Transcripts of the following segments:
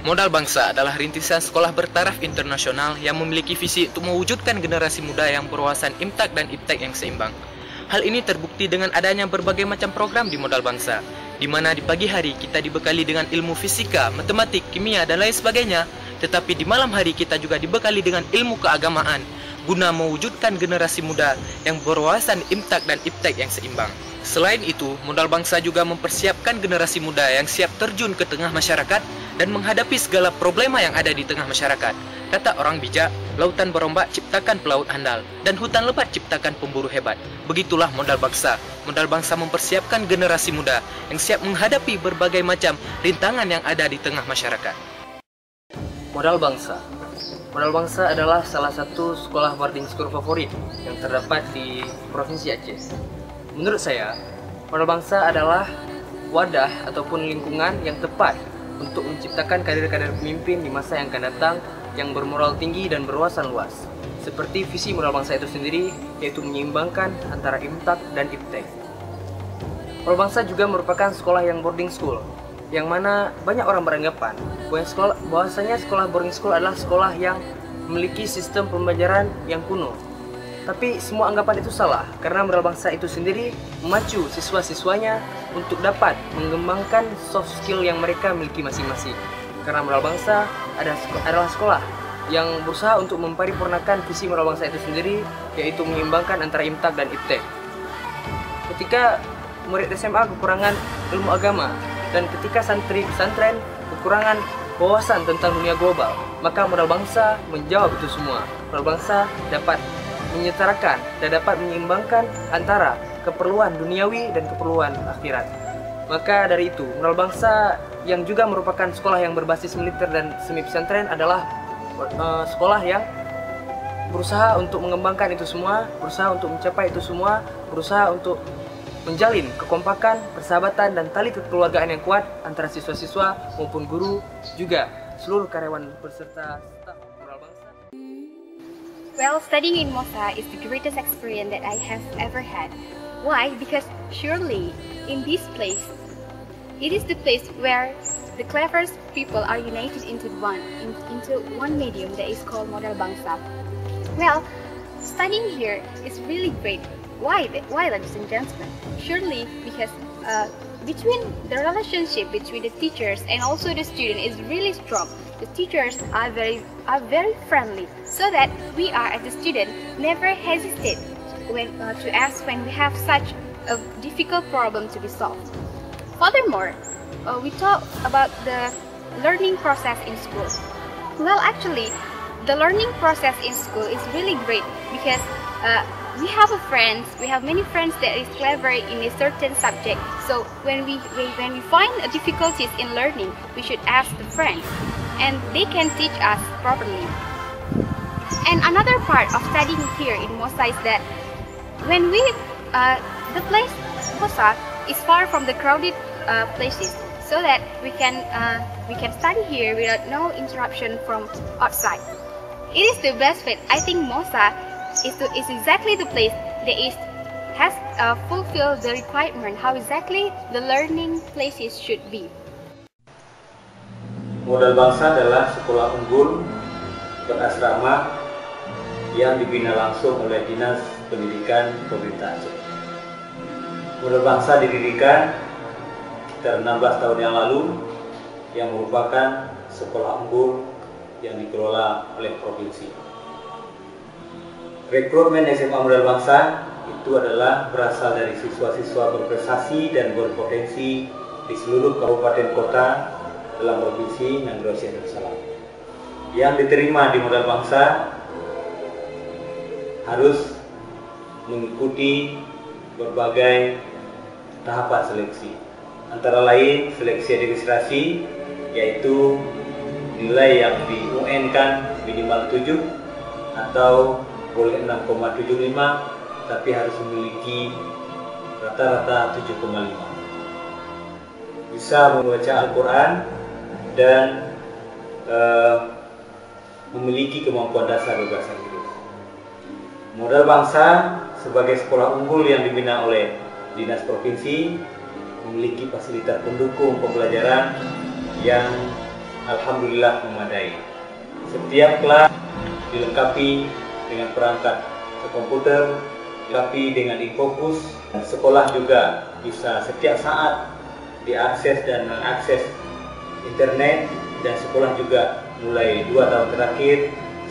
Modal Bangsa adalah rintisan sekolah bertaraf internasional yang memiliki visi untuk mewujudkan generasi muda yang berwawasan IMTAK dan IPTEK yang seimbang. Hal ini terbukti dengan adanya berbagai macam program di Modal Bangsa, di mana di pagi hari kita dibekali dengan ilmu fisika, matematik, kimia, dan lain sebagainya, tetapi di malam hari kita juga dibekali dengan ilmu keagamaan, guna mewujudkan generasi muda yang berwawasan IMTAK dan IPTEK yang seimbang. Selain itu, Modal Bangsa juga mempersiapkan generasi muda yang siap terjun ke tengah masyarakat dan menghadapi segala problema yang ada di tengah masyarakat. Kata orang bijak, lautan berombak ciptakan pelaut handal, dan hutan lebat ciptakan pemburu hebat. Begitulah Modal Bangsa. Modal Bangsa mempersiapkan generasi muda yang siap menghadapi berbagai macam rintangan yang ada di tengah masyarakat. Modal Bangsa. Modal Bangsa adalah salah satu sekolah boarding school favorit yang terdapat di Provinsi Aceh. Menurut saya, Modal Bangsa adalah wadah ataupun lingkungan yang tepat untuk menciptakan kader-kader pemimpin di masa yang akan datang yang bermoral tinggi dan berwawasan luas. Seperti visi Modal Bangsa itu sendiri, yaitu menyeimbangkan antara IMTAK dan IPTEK. Modal Bangsa juga merupakan sekolah yang boarding school, yang mana banyak orang beranggapan bahwasanya sekolah boarding school adalah sekolah yang memiliki sistem pembelajaran yang kuno. Tapi semua anggapan itu salah, karena Modal Bangsa itu sendiri memacu siswa-siswanya untuk dapat mengembangkan soft skill yang mereka miliki masing-masing. Karena Modal Bangsa adalah sekolah yang berusaha untuk memparipurnakan visi Modal Bangsa itu sendiri, yaitu menyeimbangkan antara IMTAK dan IPTEK. Ketika murid SMA kekurangan ilmu agama, dan ketika santri pesantren kekurangan wawasan tentang dunia global, maka Modal Bangsa menjawab itu semua. Modal Bangsa dapat menyetarakan dan dapat menyeimbangkan antara keperluan duniawi dan keperluan akhirat. Maka dari itu, Modal Bangsa yang juga merupakan sekolah yang berbasis militer dan semi pesantren adalah sekolah yang berusaha untuk mengembangkan itu semua, berusaha untuk mencapai itu semua, berusaha untuk menjalin kekompakan, persahabatan, dan tali kekeluargaan yang kuat antara siswa-siswa maupun guru, juga seluruh karyawan beserta staf Modal Bangsa. Well, studying in Mosa is the greatest experience that I have ever had. Why? Because surely in this place, it is the place where the cleverest people are united into one medium that is called Modal Bangsa. Well, studying here is really great. Why, ladies and gentlemen? Surely because between the relationship between the teachers and also the student is really strong. The teachers are very friendly, so that we are as a student never hesitate to ask when we have such a difficult problem to be solved. Furthermore, we talk about the learning process in school. Well, actually, the learning process in school is really great because we have many friends that is clever in a certain subject. So when we find difficulties in learning, we should ask the friends, and they can teach us properly. And another part of studying here in Mosa is that when the place Mosa is far from the crowded places, so that we can study here without no interruption from outside. It is the best fit. I think Mosa is exactly the place that has fulfilled the requirement how exactly the learning places should be. Modal Bangsa adalah sekolah unggul berasrama yang dibina langsung oleh Dinas Pendidikan Pemerintah Aceh. Modal Bangsa didirikan sekitar 16 tahun yang lalu, yang merupakan sekolah unggul yang dikelola oleh provinsi. Rekrutmen SMA Modal Bangsa itu adalah berasal dari siswa-siswa berprestasi dan berpotensi di seluruh kabupaten kota dalam provinsi Nanggroe Darussalam. Yang diterima di Modal Bangsa harus mengikuti berbagai tahapan seleksi. Antara lain seleksi administrasi, yaitu nilai yang di UN-kan minimal 7 atau boleh 6,75, tapi harus memiliki rata-rata 7,5. Bisa membaca Al-Quran dan memiliki kemampuan dasar berbahasa Inggris. Modal Bangsa sebagai sekolah unggul yang dibina oleh Dinas Provinsi memiliki fasilitas pendukung pembelajaran yang alhamdulillah memadai. Setiap kelas dilengkapi dengan perangkat komputer, dilengkapi dengan infocus. Sekolah juga bisa setiap saat diakses dan mengakses internet, dan sekolah juga mulai 2 tahun terakhir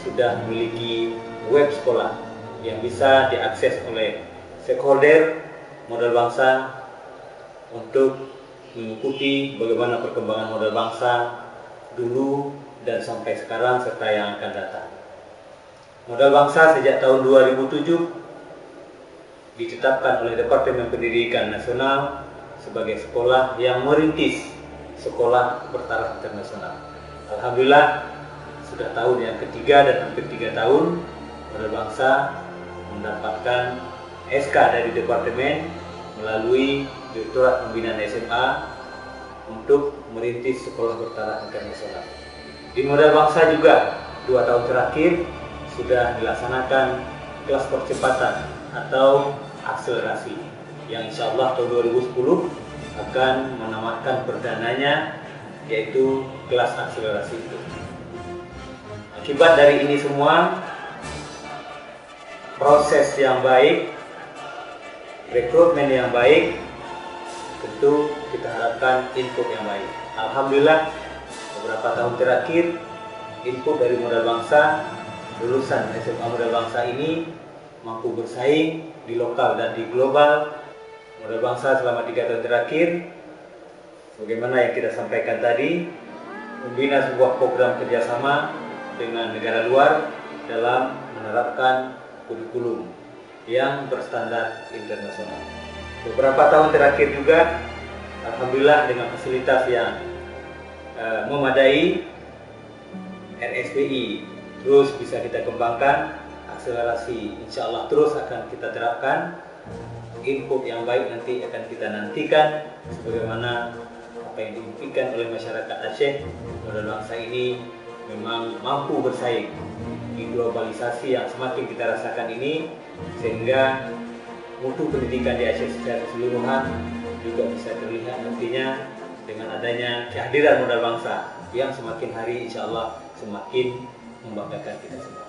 sudah memiliki web sekolah yang bisa diakses oleh stakeholder modal bangsa untuk mengikuti bagaimana perkembangan modal bangsa dulu dan sampai sekarang serta yang akan datang. Modal bangsa sejak tahun 2007 ditetapkan oleh Departemen Pendidikan Nasional sebagai sekolah yang merintis sekolah bertaraf internasional. Alhamdulillah sudah tahun yang ketiga dan hampir 3 tahun modal bangsa mendapatkan SK dari Departemen melalui Direktorat Pembinaan SMA untuk merintis sekolah bertaraf internasional. Di modal bangsa juga 2 tahun terakhir sudah dilaksanakan kelas percepatan atau akselerasi yang insya Allah tahun 2010 akan menamatkan perdananya, yaitu kelas akselerasi itu. Akibat dari ini semua, proses yang baik, rekrutmen yang baik, tentu kita harapkan input yang baik. Alhamdulillah beberapa tahun terakhir input dari modal bangsa, lulusan SMA modal bangsa ini mampu bersaing di lokal dan di global. Modal bangsa selama 3 tahun terakhir, sebagaimana yang kita sampaikan tadi, membina sebuah program kerjasama dengan negara luar dalam menerapkan kurikulum yang berstandar internasional. Beberapa tahun terakhir juga, alhamdulillah dengan fasilitas yang memadai, RSPI terus bisa kita kembangkan, akselerasi insya Allah terus akan kita terapkan, input yang baik nanti akan kita nantikan sebagaimana apa yang diimpikan oleh masyarakat Aceh. Modal bangsa ini memang mampu bersaing di globalisasi yang semakin kita rasakan ini, sehingga mutu pendidikan di Aceh secara keseluruhan juga bisa terlihat nantinya dengan adanya kehadiran modal bangsa yang semakin hari insya Allah semakin membanggakan kita semua.